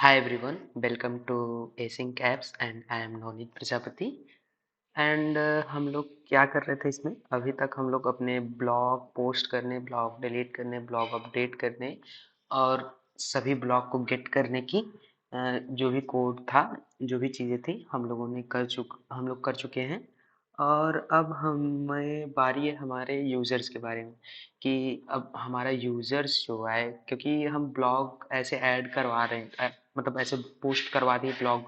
Hi everyone, welcome to Async Apps and I am Navneet Prajapati and हम लोग क्या कर रहे थे इसमें अभी तक हम लोग अपने ब्लॉग पोस्ट करने, ब्लॉग डिलीट करने, ब्लॉग अपडेट करने और सभी ब्लॉग को गेट करने की जो भी कोड था, जो भी चीज़ें थी हम लोग कर चुके हैं। और अब हमें बारी है हमारे यूज़र्स के बारे में कि अब हमारा यूज़र्स जो है, क्योंकि हम ब्लॉग ऐसे ऐड करवा रहे हैं, मतलब ऐसे पोस्ट करवा दिए ब्लॉग,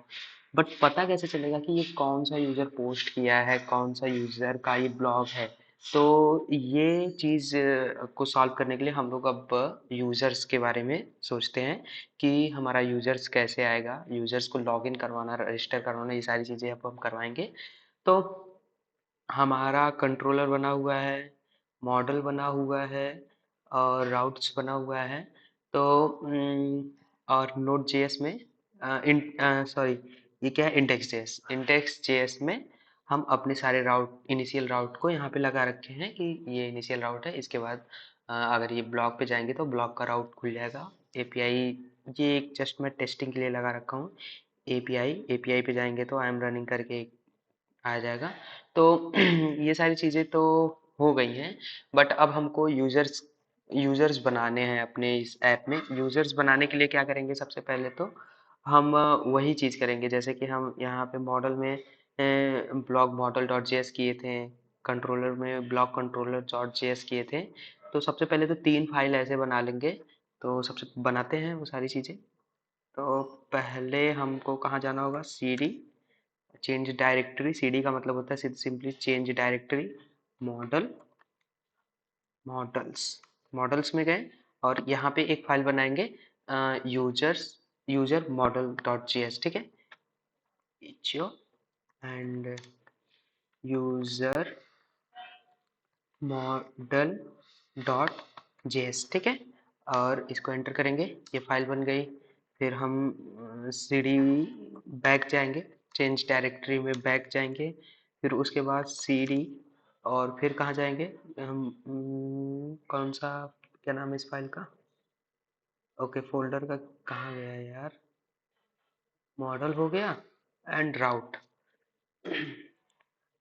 बट पता कैसे चलेगा कि ये कौन सा यूज़र पोस्ट किया है, कौन सा यूज़र का ये ब्लॉग है। तो ये चीज़ को सॉल्व करने के लिए हम लोग अब यूज़र्स के बारे में सोचते हैं कि हमारा यूज़र्स कैसे आएगा, यूज़र्स को लॉगिन करवाना, रजिस्टर करवाना, ये सारी चीज़ें अब हम करवाएंगे। तो हमारा कंट्रोलर बना हुआ है, मॉडल बना हुआ है और राउट्स बना हुआ है। तो और नोड जेएस में सॉरी, ये क्या है, इंडेक्स जेएस में हम अपने सारे राउट, इनिशियल राउट को यहाँ पे लगा रखे हैं कि ये इनिशियल राउट है। इसके बाद अगर ये ब्लॉक पे जाएंगे तो ब्लॉक का राउट खुल जाएगा। एपीआई, ये एक जस्ट मैं टेस्टिंग के लिए लगा रखा हूँ। एपीआई पे जाएंगे तो आई एम रनिंग करके आ जाएगा। तो ये सारी चीज़ें तो हो गई हैं, बट अब हमको यूजर्स यूजर्स बनाने हैं अपने इस ऐप में। यूजर्स बनाने के लिए क्या करेंगे, सबसे पहले तो हम वही चीज़ करेंगे जैसे कि हम यहाँ पे मॉडल में ब्लॉक मॉडल डॉट जेएस किए थे, कंट्रोलर में ब्लॉक कंट्रोलर डॉट जेएस किए थे। तो सबसे पहले तो 3 फाइल ऐसे बना लेंगे। तो सबसे बनाते हैं वो सारी चीज़ें। तो पहले हमको कहाँ जाना होगा, सीडी, चेंज डायरेक्टरी। सीडी का मतलब होता है simply change directory, model, models, models में गए और यहाँ पे एक फाइल बनाएंगे users, user model dot JS, ठीक है, HO and user model dot JS, ठीक है। और इसको एंटर करेंगे, ये फाइल बन गई। फिर हम सीडी बैक जाएंगे, चेंज डायरेक्टरी में बैक जाएंगे। फिर उसके बाद सीडी और फिर कहाँ जाएंगे हम, कौन सा, क्या नाम है इस फाइल का, ओके फोल्डर का कहाँ गया यार, मॉडल हो गया एंड राउट।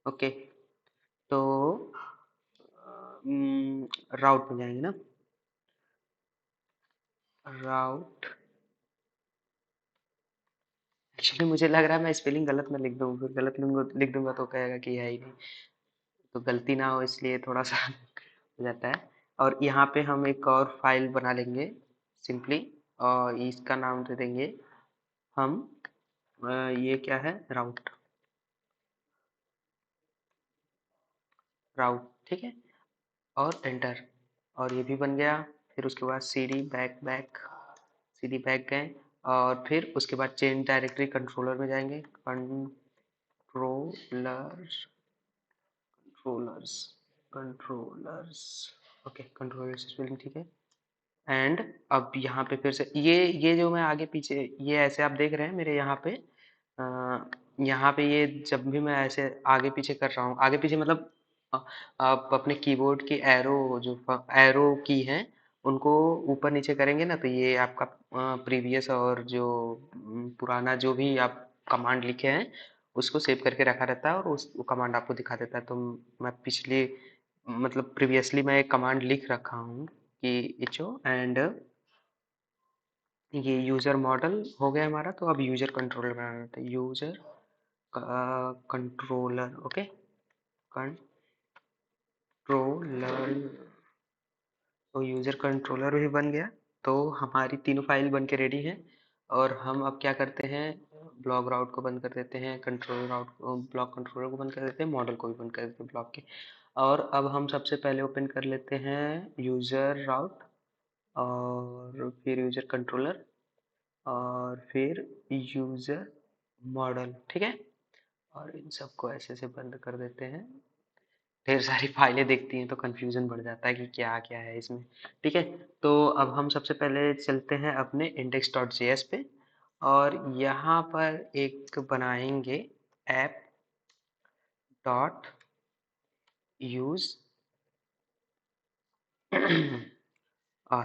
ओके, तो राउट में जाएंगे ना, राउट। एक्चुअली मुझे लग रहा है मैं स्पेलिंग गलत ना लिख दूँ, फिर गलत लिख दूंगा तो कहेगा कि है ही नहीं। तो गलती ना हो इसलिए थोड़ा सा हो जाता है। और यहाँ पे हम एक और फाइल बना लेंगे सिंपली, और इसका नाम दे देंगे हम ये क्या है, राउट, राउट, ठीक है। और एंटर, और ये भी बन गया। फिर उसके बाद CD back back, CD back गए और फिर उसके बाद चेंज डायरेक्टरी कंट्रोलर में जाएंगे, controller, controllers, controllers, okay controllers spelling ठीक है। एंड अब यहाँ पे फिर से ये जो मैं आगे पीछे, ये ऐसे आप देख रहे हैं मेरे यहाँ पे, यहाँ पे ये जब भी मैं ऐसे आगे पीछे कर रहा हूँ, आगे पीछे मतलब अ, आप अपने कीबोर्ड की एरो, जो एरो की है उनको ऊपर नीचे करेंगे ना, तो ये आपका प्रीवियस और जो पुराना जो भी आप कमांड लिखे हैं उसको सेव करके रखा रहता है और उस कमांड आपको दिखा देता है। तो मैं पिछली, मतलब प्रीवियसली मैं एक कमांड लिख रखा हूँ कि इचो एंड ये यूजर मॉडल हो गया हमारा। तो अब यूजर कंट्रोलर बनाना था, यूजर कंट्रोलर, ओके, कंट्रोलर। तो यूजर कंट्रोलर भी बन गया। तो हमारी तीनों फाइल बन के रेडी हैं। और हम अब क्या करते हैं, ब्लॉक राउट को बंद कर देते हैं, कंट्रोल राउट, ब्लॉक कंट्रोलर को बंद कर देते हैं, मॉडल को भी बंद कर देते हैं ब्लॉक के। और अब हम सबसे पहले ओपन कर लेते हैं यूजर राउट और फिर यूजर कंट्रोलर और फिर यूजर मॉडल, ठीक है। और इन सबको ऐसे से बंद कर देते हैं। ढेर सारी फाइलें दिखती हैं तो कंफ्यूजन बढ़ जाता है कि क्या क्या है इसमें, ठीक है। तो अब हम सबसे पहले चलते हैं अपने इंडेक्स डॉट जेएस पे और यहाँ पर एक बनाएंगे app dot use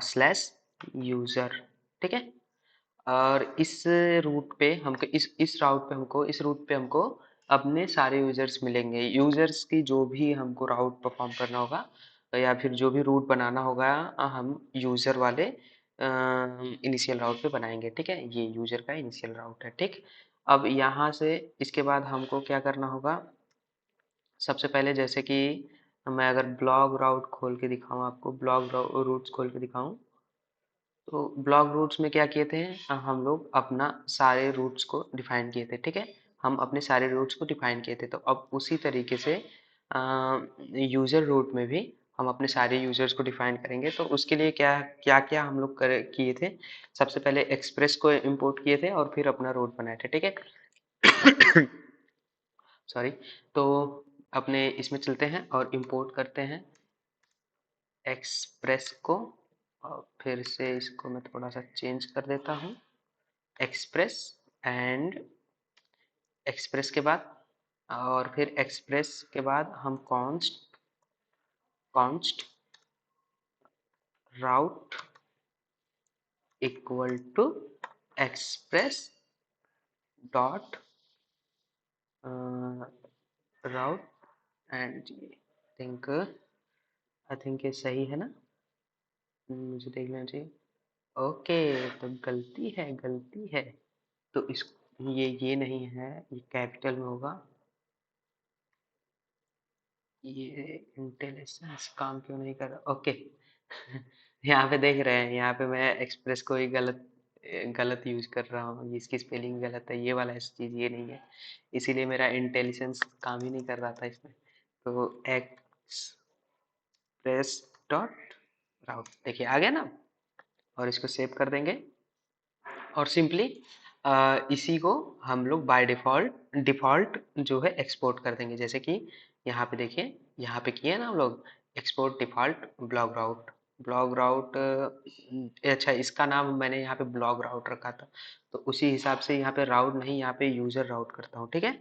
slash user, ठीक है। और इस रूट पे हमको अपने सारे यूजर्स मिलेंगे। यूजर्स की जो भी हमको राउट परफॉर्म करना होगा या फिर जो भी रूट बनाना होगा, हम यूजर वाले इनिशियल राउट पे बनाएंगे। ठीक है, ये यूजर का इनिशियल राउट है। ठीक, अब यहाँ से इसके बाद हमको क्या करना होगा, सबसे पहले जैसे कि मैं अगर ब्लॉग राउट खोल के दिखाऊं, आपको ब्लॉग रूट्स खोल के दिखाऊं, तो ब्लॉग रूट्स में क्या किए थे, हम लोग अपना सारे रूट्स को डिफाइन किए थे। ठीक है, हम अपने सारे रूट्स को डिफाइन किए थे, तो अब उसी तरीके से यूजर रूट में भी हम अपने सारे यूजर्स को डिफाइन करेंगे। तो उसके लिए क्या क्या क्या हम लोग किए थे, सबसे पहले एक्सप्रेस को इंपोर्ट किए थे और फिर अपना रूट बनाए थे। ठीक है सॉरी, तो अपने इसमें चलते हैं और इंपोर्ट करते हैं एक्सप्रेस को, और फिर से इसको मैं थोड़ा सा चेंज कर देता हूँ, एक्सप्रेस एंड एक्सप्रेस के बाद, और फिर एक्सप्रेस के बाद हम const route equal to express dot route and I think ये सही है ना, मुझे देख लेना चाहिए। ओके, तो गलती है, तो इस ये नहीं है, ये कैपिटल में होगा। ये इंटेलिजेंस काम क्यों नहीं कर रहा, ओके यहाँ पे देख रहे हैं, यहाँ पे मैं एक्सप्रेस को ही गलत गलत यूज कर रहा हूँ, इसकी स्पेलिंग गलत है, ये वाला इस चीज ये नहीं है, इसीलिए मेरा इंटेलिजेंस काम ही नहीं कर रहा था इसमें। तो एक्सप्रेस डॉट राउट, देखिए आ गया ना, और इसको सेव कर देंगे। और सिंपली इसी को हम लोग बाय डिफ़ॉल्ट डिफ़ॉल्ट जो है एक्सपोर्ट कर देंगे। जैसे कि यहाँ पे देखिए, यहाँ पे किए ना हम लोग एक्सपोर्ट डिफ़ॉल्ट ब्लॉग राउट, अच्छा इसका नाम मैंने यहाँ पे ब्लॉग राउट रखा था, तो उसी हिसाब से यहाँ पे राउट नहीं, यहाँ पे यूज़र राउट करता हूँ। ठीक है,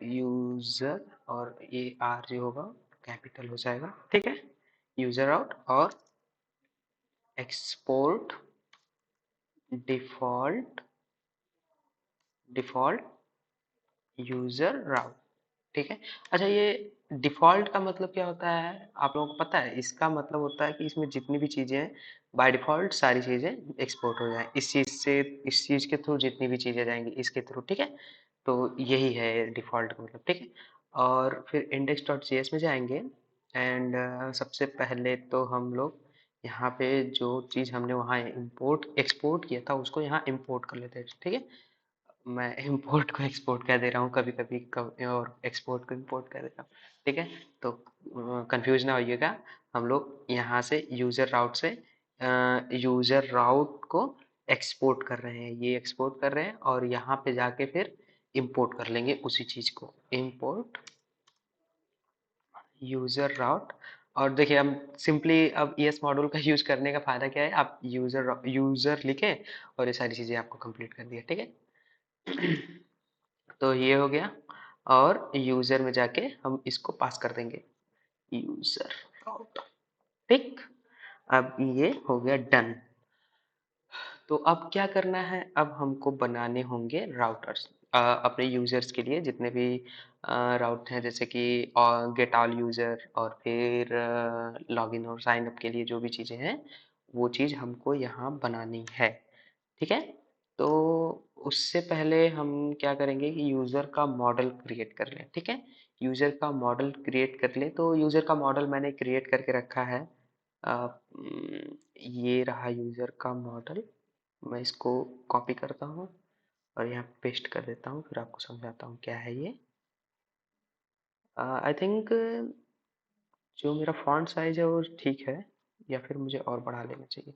यूज़र, और ये आर जो होगा कैपिटल हो जाएगा। ठीक है, यूज़र राउट और एक्सपोर्ट डिफ़ॉल्ट डिफ़ॉल्ट यूजर राउट। ठीक है, अच्छा ये डिफ़ॉल्ट का मतलब क्या होता है, आप लोगों को पता है? इसका मतलब होता है कि इसमें जितनी भी चीज़ें हैं, बाय डिफ़ॉल्ट सारी चीज़ें एक्सपोर्ट हो जाएं, इस चीज़ के थ्रू जितनी भी चीज़ें जाएंगी इसके थ्रू। ठीक है, तो यही है डिफ़ॉल्ट का मतलब। ठीक है, और फिर इंडेक्स डॉट जेएस में जाएंगे एंड सबसे पहले तो हम लोग यहाँ पे जो चीज़ हमने वहाँ इंपोर्ट एक्सपोर्ट किया था उसको यहाँ इंपोर्ट कर लेते हैं। ठीक है, मैं इंपोर्ट को एक्सपोर्ट कह दे रहा हूँ कभी कभी, और एक्सपोर्ट को इंपोर्ट कह दे रहा हूँ। ठीक है, तो कंफ्यूज ना होइएगा, हम लोग यहाँ से यूजर राउट को एक्सपोर्ट कर रहे हैं, ये एक्सपोर्ट कर रहे हैं, और यहाँ पे जाके फिर इंपोर्ट कर लेंगे उसी चीज को, इंपोर्ट यूजर राउट। और देखिए हम सिंपली अब ईएस मॉड्यूल का यूज करने का फायदा क्या है, आप यूजर लिखें और ये सारी चीजें आपको कंप्लीट कर दिया। ठीक है तो ये हो गया, और यूजर में जाके हम इसको पास कर देंगे, यूजर राउट। ठीक, अब ये हो गया डन। तो अब क्या करना है, अब हमको बनाने होंगे राउटर्स अपने यूजर्स के लिए, जितने भी राउट हैं, जैसे कि गेट ऑल यूजर, और फिर लॉगिन और साइन अप के लिए जो भी चीज़ें हैं, वो चीज़ हमको यहाँ बनानी है। ठीक है, तो उससे पहले हम क्या करेंगे कि यूज़र का मॉडल क्रिएट कर लें। ठीक है, यूज़र का मॉडल क्रिएट कर लें, तो यूज़र का मॉडल मैंने क्रिएट करके रखा है। ये रहा यूज़र का मॉडल, मैं इसको कॉपी करता हूँ और यहाँ पेस्ट कर देता हूँ, फिर आपको समझाता हूँ क्या है ये। आई थिंक जो मेरा फॉन्ट साइज है वो ठीक है, या फिर मुझे और बढ़ा लेना चाहिए,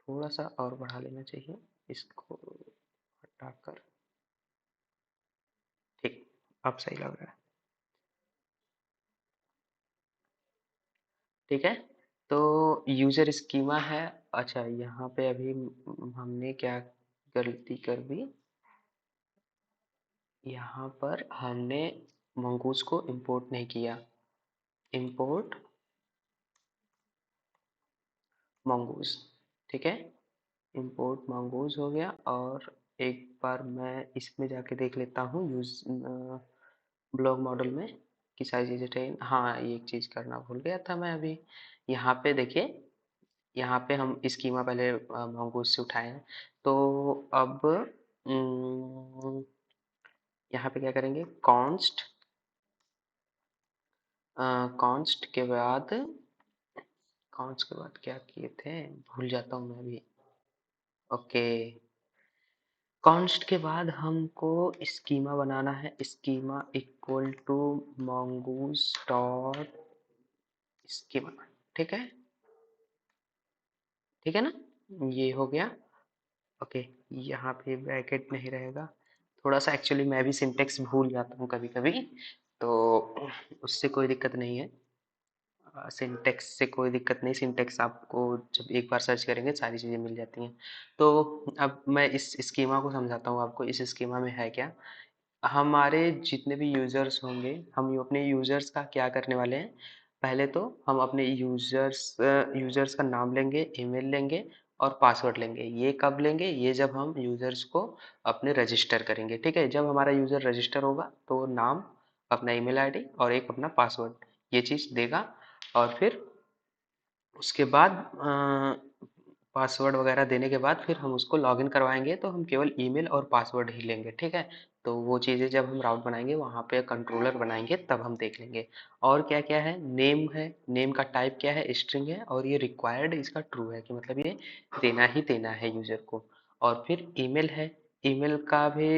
थोड़ा सा और बढ़ा लेना चाहिए, इसको हटाकर। ठीक, अब सही लग रहा है। ठीक है, तो यूजर स्कीमा है। अच्छा यहाँ पे अभी हमने क्या गलती कर दी, यहाँ पर हमने मंगूस को इंपोर्ट नहीं किया, इंपोर्ट मंगूस। ठीक है, इंपोर्ट mongoose हो गया। और एक बार मैं इसमें जाके देख लेता हूँ यूज ब्लॉग मॉडल में कि सारी चीज़ें चाहिए। हाँ, ये एक चीज़ करना भूल गया था मैं अभी। यहाँ पे देखिए, यहाँ पे हम स्कीमा पहले mongoose से उठाए हैं। तो अब यहाँ पे क्या करेंगे, कॉन्स्ट के बाद, कॉन्स्ट के बाद क्या किए थे, भूल जाता हूँ मैं अभी। ओके, कॉन्स्ट के बाद हमको स्कीमा बनाना है। Schema equal to mongoose dot schema. ठीक है, ठीक है ना, ये हो गया। ओके, यहाँ पे ब्रैकेट नहीं रहेगा। थोड़ा सा एक्चुअली मैं भी सिंटेक्स भूल जाता हूँ कभी कभी, तो उससे कोई दिक्कत नहीं है। सिंटेक्स से कोई दिक्कत नहीं, सिंटेक्स आपको जब एक बार सर्च करेंगे सारी चीज़ें मिल जाती हैं। तो अब मैं इस स्कीमा को समझाता हूँ आपको। इस स्कीमा में है क्या, हमारे जितने भी यूज़र्स होंगे, हम अपने यूज़र्स का क्या करने वाले हैं। पहले तो हम अपने यूज़र्स का नाम लेंगे, ईमेल लेंगे और पासवर्ड लेंगे। ये कब लेंगे, ये जब हम यूज़र्स को अपने रजिस्टर करेंगे। ठीक है, जब हमारा यूज़र रजिस्टर होगा तो नाम, अपना ईमेल आईडी और एक अपना पासवर्ड, ये चीज़ देगा। और फिर उसके बाद पासवर्ड वगैरह देने के बाद फिर हम उसको लॉगिन करवाएंगे, तो हम केवल ईमेल और पासवर्ड ही लेंगे। ठीक है, तो वो चीज़ें जब हम राउट बनाएंगे वहाँ पे कंट्रोलर बनाएंगे तब हम देख लेंगे। और क्या क्या है, नेम है, नेम का टाइप क्या है, स्ट्रिंग है। और ये रिक्वायर्ड इसका ट्रू है कि मतलब ये देना ही देना है यूजर को। और फिर ईमेल है, ईमेल का भी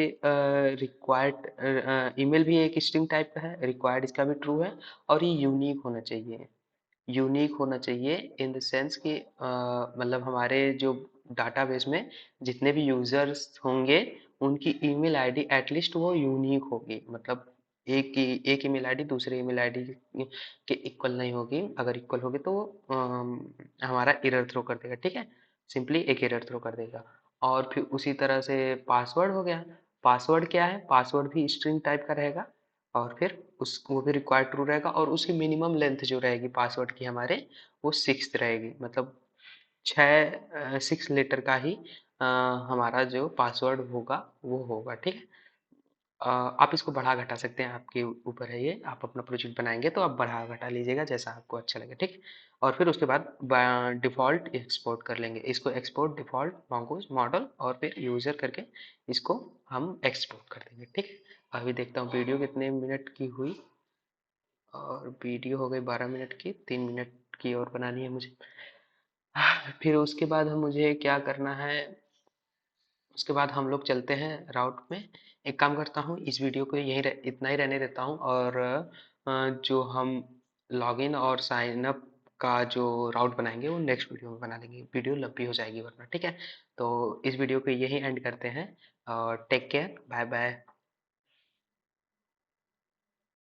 रिक्वायर्ड, ईमेल भी एक स्ट्रिंग टाइप का है, रिक्वायर्ड इसका भी ट्रू है। और ये यूनिक होना चाहिए। यूनिक होना चाहिए इन द सेंस कि मतलब हमारे जो डाटाबेस में जितने भी यूजर्स होंगे उनकी ईमेल आईडी एटलीस्ट वो यूनिक होगी। मतलब एक ईमेल आईडी दूसरे ईमेल आईडी के इक्वल नहीं होगी। अगर इक्वल होगी तो वो हमारा एरर थ्रो कर देगा। ठीक है, सिंपली एक एरर थ्रो कर देगा। और फिर उसी तरह से पासवर्ड हो गया। पासवर्ड क्या है, पासवर्ड भी स्ट्रिंग टाइप का रहेगा। और फिर उस वो भी रिक्वायर्ड ट्रू रहेगा। और उसकी मिनिमम लेंथ जो रहेगी पासवर्ड की हमारे, वो 6 रहेगी। मतलब 6 लेटर का ही हमारा जो पासवर्ड होगा वो होगा। ठीक है, आप इसको बढ़ा घटा सकते हैं, आपके ऊपर है ये। आप अपना प्रोजेक्ट बनाएंगे तो आप बढ़ा घटा लीजिएगा जैसा आपको अच्छा लगे। ठीक, और फिर उसके बाद डिफ़ॉल्ट एक्सपोर्ट कर लेंगे इसको। एक्सपोर्ट डिफ़ॉल्ट mongoose मॉडल और फिर यूज़र करके इसको हम एक्सपोर्ट कर देंगे। ठीक है, अभी देखता हूँ वीडियो कितने मिनट की हुई। और वीडियो हो गई 12 मिनट की, 3 मिनट की और बनानी है मुझे। फिर उसके बाद हम मुझे क्या करना है, उसके बाद हम लोग चलते हैं राउट में। एक काम करता हूँ, इस वीडियो को इतना ही रहने देता हूँ। और जो हम लॉगिन और साइन अप का जो राउट बनाएंगे वो नेक्स्ट वीडियो में बना लेंगे, वीडियो लंबी हो जाएगी वरना। ठीक है, तो इस वीडियो को यही एंड करते हैं। और टेक केयर, बाय बाय।